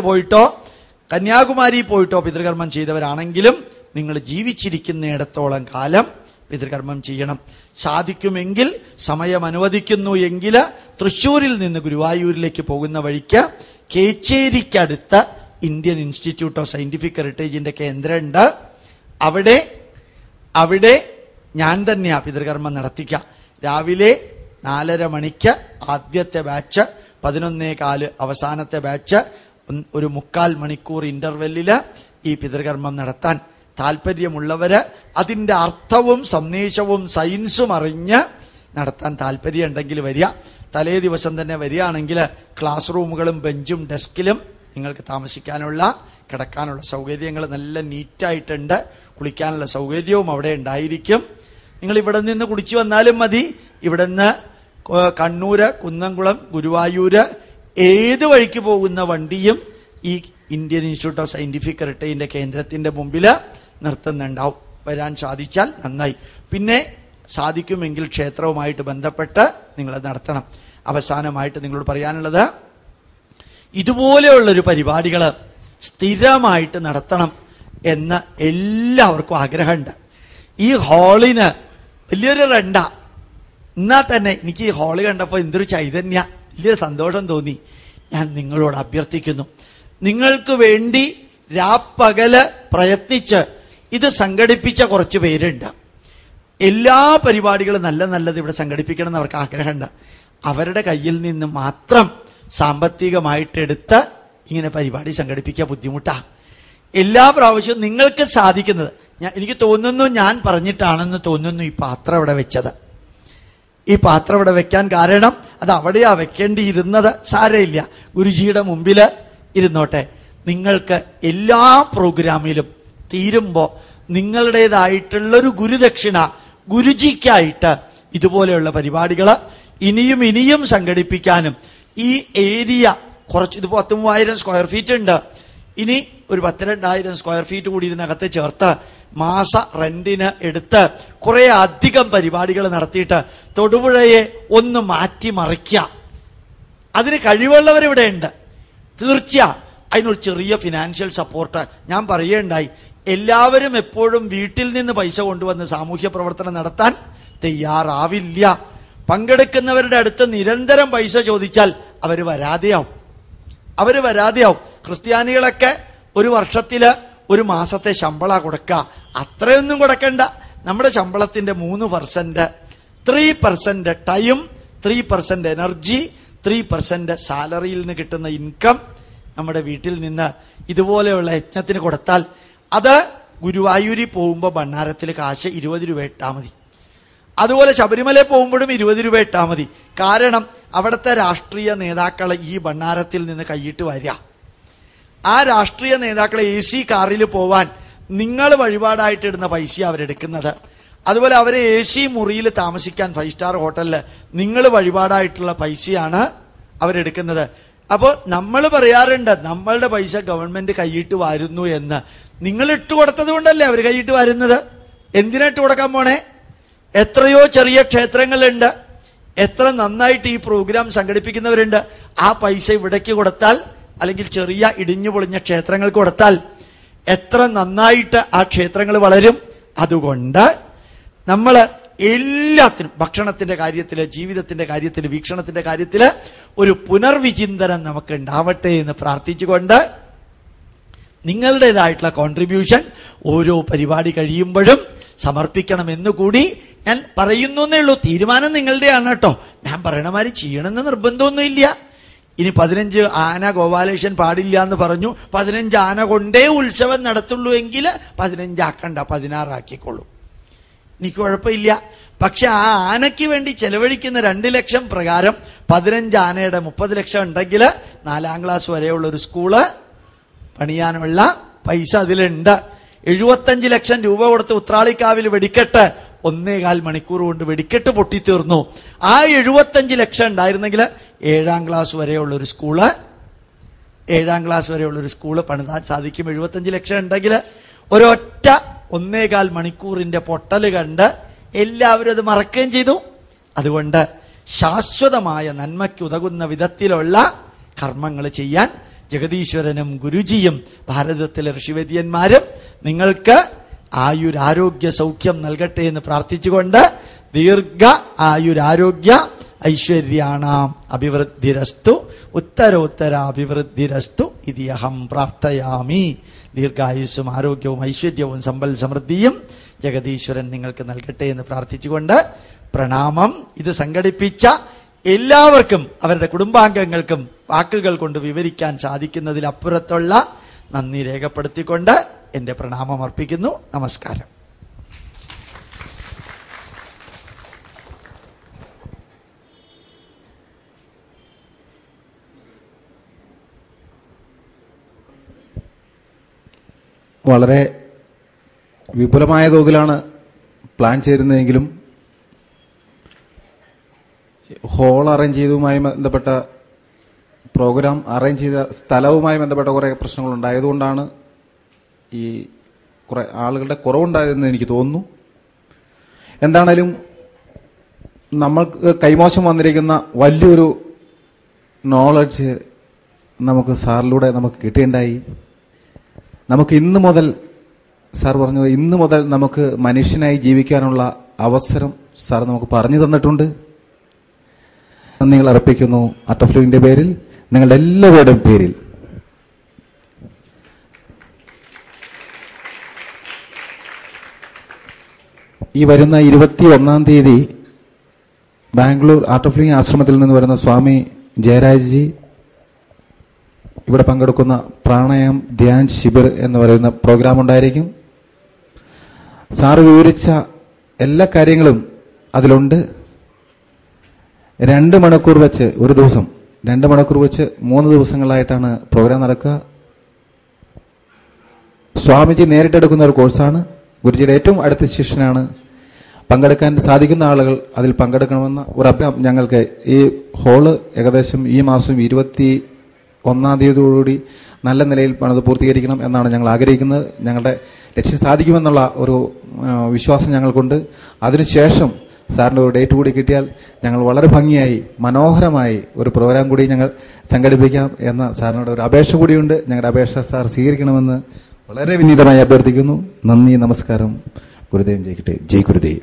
പോയിട്ടോ കന്യാകുമാരി പോയിട്ടോ പിതൃകർമ്മം ചെയ്തവരാണെങ്കിലും നിങ്ങൾ ജീവിച്ചിരിക്കുന്നിടത്തോളം കാലം പിതൃകർമ്മം ചെയ്യണം. സാധിക്കുമെങ്കിൽ സമയം അനുവദിക്കുന്നു എങ്കിൽ തൃശ്ശൂരിൽ നിന്ന് ഗുരുവായൂരിലേക്ക് പോകുന്ന വഴിക്ക് കേച്ചേരിക്കടുത്ത് ഇന്ത്യൻ ഇൻസ്റ്റിറ്റ്യൂട്ട് ഓഫ് സയന്റിഫിക് ഹെറിറ്റേജിന്റെ കേന്ദ്രമുണ്ട്. അവിടെ ഞാൻ തന്നെയാ പിതൃകർമ്മം നടത്തിക്കുക. രാവിലെ 4:30 മണിക്ക് ആദ്യത്തെ ബാച്ച്, 11:15 അവസാനത്തെ ബാച്ച്, ഒരു 3/4 മണിക്കൂർ ഇന്റർവെല്ലില് ഈ പിതൃകർമ്മം നടത്താൻ താല്പര്യമുള്ളവര്, അതിന്റെ അർത്ഥവും സന്ദേശവും സയൻസും അറിഞ്ഞ് നടത്താൻ താല്പര്യം ഉണ്ടെങ്കിൽ വരിക. തലേ ദിവസം തന്നെ വരികയാണെങ്കിൽ ക്ലാസ് റൂമുകളും ബെഞ്ചും ഡെസ്കിലും നിങ്ങൾക്ക് താമസിക്കാനുള്ള കിടക്കാനുള്ള സൗകര്യങ്ങൾ നല്ല നീറ്റായിട്ടുണ്ട്. കുളിക്കാനുള്ള സൗകര്യവും അവിടെ ഉണ്ടായിരിക്കും. നിങ്ങൾ ഇവിടെ നിന്ന് കുടിച്ചു വന്നാലും മതി. ഇവിടെ നിന്ന് കണ്ണൂര്, കുന്നംകുളം, ഗുരുവായൂര് ഏത് വഴിക്ക് പോകുന്ന വണ്ടിയും ഈ ഇന്ത്യൻ ഇൻസ്റ്റിറ്റ്യൂട്ട് ഓഫ് സയന്റിഫിക് ഹെറിറ്റേജിന്റെ കേന്ദ്രത്തിന്റെ മുമ്പിൽ നിർത്തുന്നുണ്ടാവും. വരാൻ സാധിച്ചാൽ നന്നായി. പിന്നെ സാധിക്കുമെങ്കിൽ ക്ഷേത്രവുമായിട്ട് ബന്ധപ്പെട്ട് നിങ്ങൾ നടത്തണം. അവസാനമായിട്ട് നിങ്ങളോട് പറയാനുള്ളത്, ഇതുപോലെയുള്ളൊരു പരിപാടികൾ സ്ഥിരമായിട്ട് നടത്തണം എന്ന് എല്ലാവർക്കും ആഗ്രഹമുണ്ട്. ഈ ഹാളിന് വലിയൊരു റെന്റാ. എന്നാൽ തന്നെ എനിക്ക് ഈ ഹാള് കണ്ടപ്പോൾ എന്തൊരു ചൈതന്യ, വലിയൊരു സന്തോഷം തോന്നി. ഞാൻ നിങ്ങളോട് അഭ്യർത്ഥിക്കുന്നു, നിങ്ങൾക്ക് വേണ്ടി രാപ്പകല് പ്രയത്നിച്ച് ഇത് സംഘടിപ്പിച്ച കുറച്ച് പേരുണ്ട്. എല്ലാ പരിപാടികളും നല്ലത് ഇവിടെ സംഘടിപ്പിക്കണം എന്ന് അവർക്ക് ആഗ്രഹമുണ്ട്. അവരുടെ കയ്യിൽ നിന്ന് മാത്രം സാമ്പത്തികമായിട്ടെടുത്ത് ഇങ്ങനെ പരിപാടി സംഘടിപ്പിക്കാൻ ബുദ്ധിമുട്ടാ. എല്ലാ പ്രാവശ്യവും നിങ്ങൾക്ക് സാധിക്കുന്നത്, എനിക്ക് തോന്നുന്നു ഞാൻ പറഞ്ഞിട്ടാണെന്ന് തോന്നുന്നു ഈ പാത്രം ഇവിടെ വെച്ചത്. ഈ പാത്രം ഇവിടെ വെക്കാൻ കാരണം അത് അവിടെയാ വെക്കേണ്ടിയിരുന്നത്. സാരമില്ല, ഗുരുജിയുടെ മുമ്പില് ഇരുന്നോട്ടെ. നിങ്ങൾക്ക് എല്ലാ പ്രോഗ്രാമിലും തീരുമ്പോ നിങ്ങളുടേതായിട്ടുള്ളൊരു ഗുരുദക്ഷിണ ഗുരുജിക്കായിട്ട് ഇതുപോലെയുള്ള പരിപാടികൾ ഇനിയും സംഘടിപ്പിക്കാനും, ഈ ഏരിയ കുറച്ച്, ഇത് 13,000 സ്ക്വയർ ഫീറ്റ് ഉണ്ട്. ഇനി ഒരു 12,000 സ്ക്വയർ ഫീറ്റ് കൂടി ഇതിനകത്ത് ചേർത്ത് മാസ റെന്റിന് എടുത്ത് കുറെ അധികം പരിപാടികൾ നടത്തിയിട്ട് തൊടുപുഴയെ ഒന്ന് മാറ്റിമറിക്കുക. അതിന് കഴിവുള്ളവരിവിടെ ഉണ്ട്. തീർച്ചയായും അതിനൊരു ചെറിയ ഫിനാൻഷ്യൽ സപ്പോർട്ട് ഞാൻ പറയുകയുണ്ടായി. എല്ലാവരും എപ്പോഴും വീട്ടിൽ നിന്ന് പൈസ കൊണ്ടുവന്ന് സാമൂഹ്യ പ്രവർത്തനം നടത്താൻ തയ്യാറാവില്ല. പങ്കെടുക്കുന്നവരുടെ അടുത്ത് നിരന്തരം പൈസ ചോദിച്ചാൽ അവര് വരാതെയാവും. ക്രിസ്ത്യാനികളൊക്കെ ഒരു വർഷത്തില് ഒരു മാസത്തെ ശമ്പള കൊടുക്കുക. അത്രയൊന്നും കൊടുക്കണ്ട. നമ്മുടെ ശമ്പളത്തിന്റെ 3%, 3% ടൈം, 3% എനർജി, 3% സാലറിയിൽ നിന്ന് കിട്ടുന്ന ഇൻകം നമ്മുടെ വീട്ടിൽ നിന്ന് ഇതുപോലെയുള്ള യജ്ഞത്തിന് കൊടുത്താൽ, അത് ഗുരുവായൂരിൽ പോകുമ്പോൾ ഭണ്ണാരത്തിൽ കാശ് 20 രൂപ ഇട്ടാൽ മതി. അതുപോലെ ശബരിമലയിൽ പോകുമ്പോഴും 20 രൂപ ഇട്ടാൽ മതി. കാരണം അവിടുത്തെ രാഷ്ട്രീയ നേതാക്കളെ ഈ ഭണ്ണാരത്തിൽ നിന്ന് കൈയിട്ട് വരിക. ആ രാഷ്ട്രീയ നേതാക്കളെ AC കാറിൽ പോവാൻ നിങ്ങൾ വഴിപാടായിട്ട് ഇടുന്ന പൈസ അവരെടുക്കുന്നത്. അതുപോലെ അവരെ AC മുറിയിൽ താമസിക്കാൻ 5 സ്റ്റാർ ഹോട്ടലിൽ നിങ്ങൾ വഴിപാടായിട്ടുള്ള പൈസയാണ് അവരെടുക്കുന്നത്. അപ്പോ നമ്മൾ പറയാറുണ്ട്, നമ്മളുടെ പൈസ ഗവൺമെന്റ് കൈയിട്ട് വരുന്നു എന്ന്. നിങ്ങൾ ഇട്ടുകൊടുത്തത് കൊണ്ടല്ലേ അവർ കൈയിട്ട് വരുന്നത്. എന്തിനാ ഇട്ട് കൊടുക്കാൻ പോണേ? എത്രയോ ചെറിയ ക്ഷേത്രങ്ങളുണ്ട്, എത്ര നന്നായിട്ട് ഈ പ്രോഗ്രാം സംഘടിപ്പിക്കുന്നവരുണ്ട്. ആ പൈസ ഇവിടേക്ക് കൊടുത്താൽ, അല്ലെങ്കിൽ ചെറിയ ഇടിഞ്ഞു പൊളിഞ്ഞ ക്ഷേത്രങ്ങൾക്ക് കൊടുത്താൽ എത്ര നന്നായിട്ട് ആ ക്ഷേത്രങ്ങൾ വളരും. അതുകൊണ്ട് നമ്മൾ എല്ലാത്തിനും, ഭക്ഷണത്തിന്റെ കാര്യത്തില്, ജീവിതത്തിന്റെ കാര്യത്തില്, വീക്ഷണത്തിന്റെ കാര്യത്തില് ഒരു പുനർവിചിന്തനം നമുക്ക് ഉണ്ടാവട്ടെ എന്ന് പ്രാർത്ഥിച്ചുകൊണ്ട് നിങ്ങളുടേതായിട്ടുള്ള കോൺട്രിബ്യൂഷൻ ഓരോ പരിപാടി കഴിയുമ്പോഴും സമർപ്പിക്കണമെന്ന് കൂടി ഞാൻ പറയുന്നു എന്നേ ഉള്ളൂ. തീരുമാനം നിങ്ങളുടെയാണ് കേട്ടോ. ഞാൻ പറയണ മാതിരി ചെയ്യണമെന്ന് നിർബന്ധമൊന്നുമില്ല. ഇനി 15 ആന ഗോപാലകൃഷ്ണൻ പാടില്ല എന്ന് പറഞ്ഞു, 15 ആന കൊണ്ടേ ഉത്സവം നടത്തുള്ളൂ എങ്കിൽ 15 ആക്കണ്ട, 16 ആക്കിക്കൊള്ളൂ, എനിക്ക് കുഴപ്പമില്ല. പക്ഷെ ആ ആനയ്ക്ക് വേണ്ടി ചെലവഴിക്കുന്ന 2 ലക്ഷം പ്രകാരം 15 ആനയുടെ 30 ലക്ഷം ഉണ്ടെങ്കിൽ 4ാം ക്ലാസ് വരെയുള്ള ഒരു സ്കൂള് പണിയാനുള്ള പൈസ അതിലുണ്ട്. 75 ലക്ഷം രൂപ കൊടുത്ത് ഉത്രാളിക്കാവിൽ വെടിക്കെട്ട് 1.25 മണിക്കൂർ കൊണ്ട് വെടിക്കെട്ട് പൊട്ടിത്തീർന്നു. ആ 75 ലക്ഷം ഉണ്ടായിരുന്നെങ്കിൽ 7ാം ക്ലാസ് വരെയുള്ള ഒരു സ്കൂള് പണിതാൻ സാധിക്കും. 75 ലക്ഷം ഉണ്ടെങ്കിൽ ഒരൊറ്റ 1.25 മണിക്കൂറിന്റെ പൊട്ടല് കണ്ട് എല്ലാവരും അത് മറക്കുകയും ചെയ്തു. അതുകൊണ്ട് ശാശ്വതമായ നന്മയ്ക്ക് ഉതകുന്ന വിധത്തിലുള്ള കർമ്മങ്ങൾ ചെയ്യാൻ ജഗദീശ്വരനും ഗുരുജിയും ഭാരതത്തിലെ ഋഷിവര്യന്മാരും നിങ്ങൾക്ക് ആയുരാരോഗ്യ സൗഖ്യം നൽകട്ടെ എന്ന് പ്രാർത്ഥിച്ചുകൊണ്ട് ദീർഘ ആയുരാരോഗ്യ ഐശ്വര്യാണാം അഭിവൃദ്ധിരസ്തു ഉത്തരോത്തരാഭിവൃദ്ധിരസ്തു ഇതി അഹം പ്രാർത്ഥയാമി. ദീർഘായുസ്സും ആരോഗ്യവും ഐശ്വര്യവും സമ്പൽ സമൃദ്ധിയും ജഗദീശ്വരൻ നിങ്ങൾക്ക് നൽകട്ടെ എന്ന് പ്രാർത്ഥിച്ചുകൊണ്ട് പ്രണാമം. ഇത് സംഘടിപ്പിച്ച എല്ലാവർക്കും അവരുടെ കുടുംബാംഗങ്ങൾക്കും വാക്കുകൾ കൊണ്ട് വിവരിക്കാൻ സാധിക്കുന്നതിലപ്പുറത്തുള്ള നന്ദി രേഖപ്പെടുത്തിക്കൊണ്ട് എന്റെ പ്രണാമം അർപ്പിക്കുന്നു. നമസ്കാരം. വളരെ വിപുലമായ തോതിലാണ് പ്ലാൻ ചേരുന്നതെങ്കിലും ഹോൾ അറേഞ്ച് ചെയ്തതുമായി ബന്ധപ്പെട്ട പ്രോഗ്രാം അറേഞ്ച് ചെയ്ത സ്ഥലവുമായി ബന്ധപ്പെട്ട കുറേ പ്രശ്നങ്ങളുണ്ടായതുകൊണ്ടാണ് ഈ കുറേ ആളുകളുടെ കുറവുണ്ടായതെന്ന് എനിക്ക് തോന്നുന്നു. എന്താണേലും നമ്മൾക്ക് കൈമോശം വന്നിരിക്കുന്ന വലിയൊരു നോളജ് നമുക്ക് സാറിലൂടെ നമുക്ക് കിട്ടുകയുണ്ടായി. നമുക്ക് ഇന്ന് മുതൽ സാർ പറഞ്ഞു, ഇന്ന് മുതൽ നമുക്ക് മനുഷ്യനായി ജീവിക്കാനുള്ള അവസരം സാർ നമുക്ക് പറഞ്ഞു തന്നിട്ടുണ്ട്. നന്ദികൾ അർപ്പിക്കുന്നു ആർട്ട് ഓഫ് ലിവിങ്ങിന്റെ പേരിൽ, നിങ്ങളുടെ എല്ലാവരുടെയും പേരിൽ. ഈ വരുന്ന 21-ാം തീയതി ബാംഗ്ലൂർ ആർട്ട് ഓഫ് ലിവിങ് ആശ്രമത്തിൽ നിന്ന് വരുന്ന സ്വാമി ജയരാജ്ജി ഇവിടെ പങ്കെടുക്കുന്ന പ്രാണായാം ധ്യാൻ ശിബിർ എന്ന് പറയുന്ന പ്രോഗ്രാം ഉണ്ടായിരിക്കും. സാറ് വിവരിച്ച എല്ലാ കാര്യങ്ങളും അതിലുണ്ട്. 2 മണിക്കൂർ വെച്ച് ഒരു ദിവസം 2 മണിക്കൂർ വെച്ച് 3 ദിവസങ്ങളായിട്ടാണ് പ്രോഗ്രാം നടക്കുക. സ്വാമിജി നേരിട്ടെടുക്കുന്ന ഒരു കോഴ്സാണ്. ഗുരുജിയുടെ ഏറ്റവും അടുത്ത ശിഷ്യനാണ്. പങ്കെടുക്കാൻ സാധിക്കുന്ന ആളുകൾ അതിൽ പങ്കെടുക്കണമെന്ന ഒരു അഭ്യർത്ഥന ഞങ്ങൾക്ക്. ഈ ഹോള് ഏകദേശം ഈ മാസം 21-ാം തീയതിയോടുകൂടി നല്ല നിലയിൽ പണിത് പൂർത്തീകരിക്കണം എന്നാണ് ഞങ്ങൾ ആഗ്രഹിക്കുന്നത്. ഞങ്ങളുടെ ലക്ഷ്യം സാധിക്കുമെന്നുള്ള ഒരു വിശ്വാസം ഞങ്ങൾക്കുണ്ട്. അതിനുശേഷം സാറിൻ്റെ ഒരു ഡേറ്റ് കൂടി കിട്ടിയാൽ ഞങ്ങൾ വളരെ ഭംഗിയായി മനോഹരമായി ഒരു പ്രോഗ്രാം കൂടി ഞങ്ങൾ സംഘടിപ്പിക്കാം എന്ന സാറിനോട് ഒരു അപേക്ഷ കൂടിയുണ്ട്. ഞങ്ങളുടെ അപേക്ഷ സാർ സ്വീകരിക്കണമെന്ന് വളരെ വിനീതമായി അഭ്യർത്ഥിക്കുന്നു. നന്ദി, നമസ്കാരം. ഗുരുദേവൻ ജയിക്കട്ടെ. ജയ് ഗുരുദേവ്.